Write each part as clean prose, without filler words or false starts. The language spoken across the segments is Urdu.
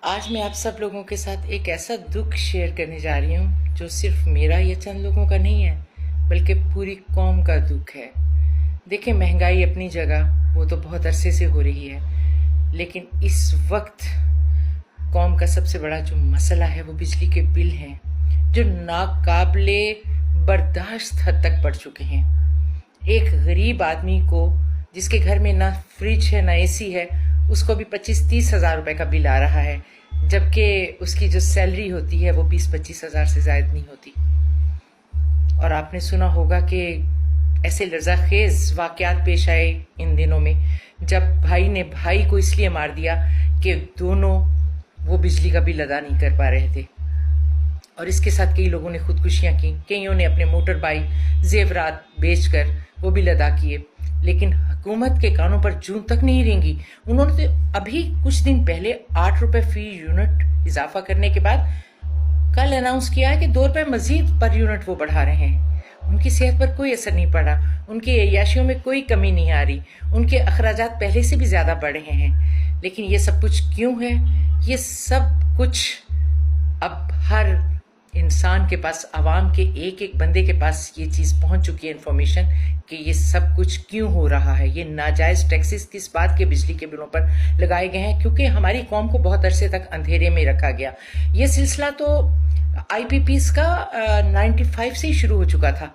آج میں آپ سب لوگوں کے ساتھ ایک ایسا دکھ شیئر کرنے جا رہی ہوں جو صرف میرا یا چند لوگوں کا نہیں ہے بلکہ پوری قوم کا دکھ ہے۔ دیکھیں، مہنگائی اپنی جگہ وہ تو بہت عرصے سے ہو رہی ہے، لیکن اس وقت قوم کا سب سے بڑا جو مسئلہ ہے وہ بجلی کے بل ہیں جو ناقابل برداشت حد تک بڑھ چکے ہیں۔ ایک غریب آدمی کو جس کے گھر میں نہ فریج ہے نہ اے سی ہے، اس کو بھی 25-30 ہزار روپے کا بل آ رہا ہے، جبکہ اس کی جو سیلری ہوتی ہے وہ 20-25 ہزار سے زائد نہیں ہوتی۔ اور آپ نے سنا ہوگا کہ ایسے لرزاخیز واقعات پیش آئے ان دنوں میں جب بھائی نے بھائی کو اس لیے مار دیا کہ دونوں وہ بجلی کا بل ادا نہیں کر پا رہے تھے، اور اس کے ساتھ کئی لوگوں نے خودکشیاں کی، کئیوں نے اپنے موٹر بائک زیورات بیچ کر وہ بل ادا کیے، لیکن حکومت کے کانوں پر جوں تک نہیں رینگی۔ انہوں نے ابھی کچھ دن پہلے 8 روپے فی یونٹ اضافہ کرنے کے بعد کل اناؤنس کیا ہے کہ 2 روپے مزید پر یونٹ وہ بڑھا رہے ہیں۔ ان کی صحت پر کوئی اثر نہیں پڑا، ان کی عیاشیوں میں کوئی کمی نہیں آ رہی، ان کے اخراجات پہلے سے بھی زیادہ بڑھ رہے ہیں۔ لیکن یہ سب کچھ کیوں ہے؟ یہ سب کچھ اب ہر انسان کے پاس، عوام کے ایک ایک بندے کے پاس یہ چیز پہنچ چکی ہے انفارمیشن کہ یہ سب کچھ کیوں ہو رہا ہے۔ یہ ناجائز ٹیکسز کس بات کے بجلی کے بلوں پر لگائے گئے ہیں؟ کیونکہ ہماری قوم کو بہت عرصے تک اندھیرے میں رکھا گیا۔ یہ سلسلہ تو آئی پی پیز کا 95 سے ہی شروع ہو چکا تھا،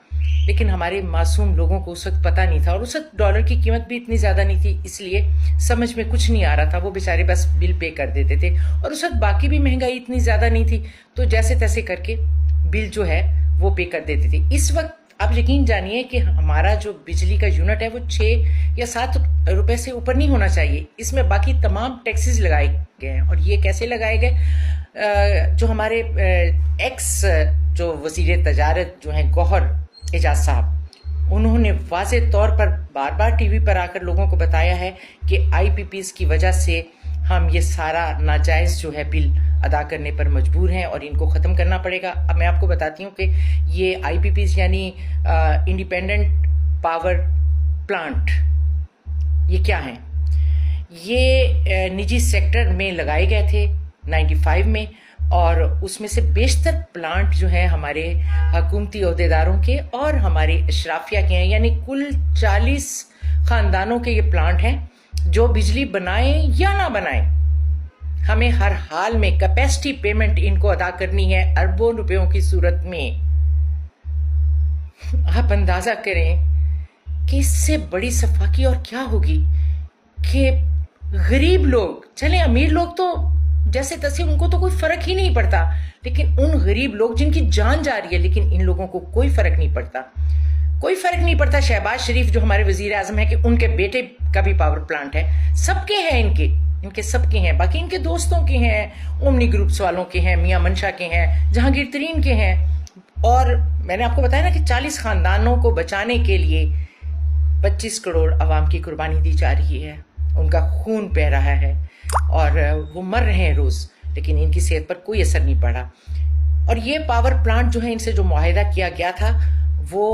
لیکن ہمارے معصوم لوگوں کو اس وقت پتہ نہیں تھا، اور اس وقت ڈالر کی قیمت بھی اتنی زیادہ نہیں تھی، اس لیے سمجھ میں کچھ نہیں آ رہا تھا، وہ بیچارے بس بل پے کر دیتے تھے، اور اس وقت باقی بھی مہنگائی اتنی زیادہ نہیں تھی، تو جیسے تیسے کر کے بل جو ہے وہ پے کر دیتے تھے۔ اس وقت آپ یقین جانیے کہ ہمارا جو بجلی کا یونٹ ہے وہ 6 یا 7 روپے سے اوپر نہیں ہونا چاہیے۔ اس میں باقی تمام ٹیکسز لگائے گئے ہیں، اور یہ کیسے لگائے گئے؟ جو ہمارے ایکس جو وزیر تجارت جو ہیں گوہر اعجاز صاحب، انہوں نے واضح طور پر بار بار ٹی وی پر آ کر لوگوں کو بتایا ہے کہ آئی پی پیز کی وجہ سے ہم یہ سارا ناجائز جو ہے بل ادا کرنے پر مجبور ہیں اور ان کو ختم کرنا پڑے گا۔ اب میں آپ کو بتاتی ہوں کہ یہ آئی پی پیز یعنی انڈیپینڈنٹ پاور پلانٹ یہ کیا ہیں؟ یہ نجی سیکٹر میں لگائے گئے تھے 95 میں، اور اس میں سے بیشتر پلانٹ جو ہیں ہمارے حکومتی عہدیداروں کے اور ہمارے اشرافیہ کے ہیں، یعنی کل 40 خاندانوں کے یہ پلانٹ ہیں جو بجلی بنائیں یا نہ بنائیں، ہمیں ہر حال میں کیپیسٹی پیمنٹ ان کو ادا کرنی ہے اربوں روپیوں کی صورت میں۔ آپ اندازہ کریں کہ اس سے بڑی سفاکی اور کیا ہوگی کہ غریب لوگ، چلیں امیر لوگ تو جیسے تیسے ان کو تو کوئی فرق ہی نہیں پڑتا، لیکن ان غریب لوگ جن کی جان جا رہی ہے، لیکن ان لوگوں کو کوئی فرق نہیں پڑتا، کوئی فرق نہیں پڑتا۔ شہباز شریف جو ہمارے وزیر اعظم ہیں کہ ان کے بیٹے کا بھی پاور پلانٹ ہے، سب کے ہیں، ان کے سب کے ہیں، باقی ان کے دوستوں کے ہیں، اومنی گروپس والوں کے ہیں، میاں منشا کے ہیں، جہانگیر ترین کے ہیں، اور میں نے آپ کو بتایا نا کہ 40 خاندانوں کو بچانے کے لیے 25 کروڑ عوام کی قربانی دی جا رہی ہے، ان کا خون بہہ رہا ہے اور وہ مر رہے ہیں روز، لیکن ان کی صحت پر کوئی اثر نہیں پڑا۔ اور یہ پاور پلانٹ جو ہے ان سے جو معاہدہ کیا گیا تھا وہ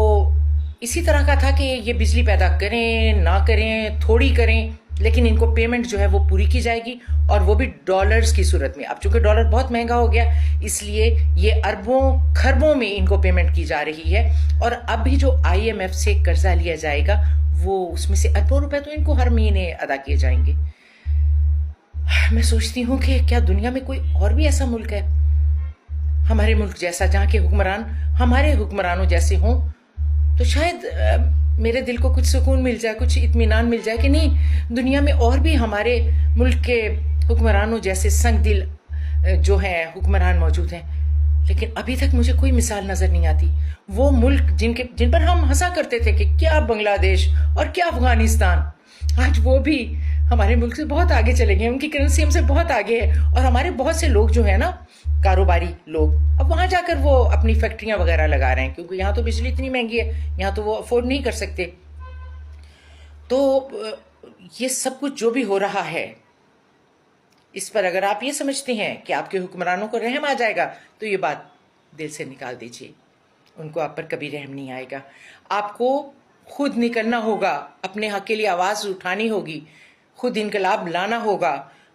اسی طرح کا تھا کہ یہ بجلی پیدا کریں نہ کریں، تھوڑی کریں، لیکن ان کو پیمنٹ جو ہے وہ پوری کی جائے گی، اور وہ بھی ڈالرز کی صورت میں۔ اب چونکہ ڈالر بہت مہنگا ہو گیا، اس لیے یہ اربوں کھربوں میں ان کو پیمنٹ کی جا رہی ہے، اور اب بھی جو آئی ایم ایف سے قرضہ لیا جائے گا وہ اس میں سے اربوں روپے تو ان کو ہر مہینے ادا کیے جائیں گے۔ میں سوچتی ہوں کہ کیا دنیا میں کوئی اور بھی ایسا ملک ہے ہمارے ملک جیسا جہاں کے حکمران ہمارے حکمرانوں جیسے ہوں؟ تو شاید میرے دل کو کچھ سکون مل جائے، کچھ اطمینان مل جائے کہ نہیں، دنیا میں اور بھی ہمارے ملک کے حکمرانوں جیسے سنگ دل جو ہیں حکمران موجود ہیں، لیکن ابھی تک مجھے کوئی مثال نظر نہیں آتی۔ وہ ملک جن پر ہم ہنسا کرتے تھے کہ کیا بنگلہ دیش اور کیا افغانستان، آج وہ بھی ہمارے ملک سے بہت آگے چلے گئے، ان کی کرنسی ہم سے بہت آگے ہے، اور ہمارے بہت سے لوگ جو ہیں نا کاروباری لوگ، اب وہاں جا کر وہ اپنی فیکٹریاں وغیرہ لگا رہے ہیں، کیونکہ یہاں تو بجلی اتنی مہنگی ہے، یہاں تو وہ افورڈ نہیں کر سکتے۔ تو یہ سب کچھ جو بھی ہو رہا ہے، اس پر اگر آپ یہ سمجھتے ہیں کہ آپ کے حکمرانوں کو رحم آ جائے گا تو یہ بات دل سے نکال دیجیے، ان کو آپ پر کبھی رحم نہیں آئے گا۔ آپ کو خود نکلنا ہوگا، اپنے حق کے لیے آواز اٹھانی ہوگی، خود انقلاب لانا ہوگا،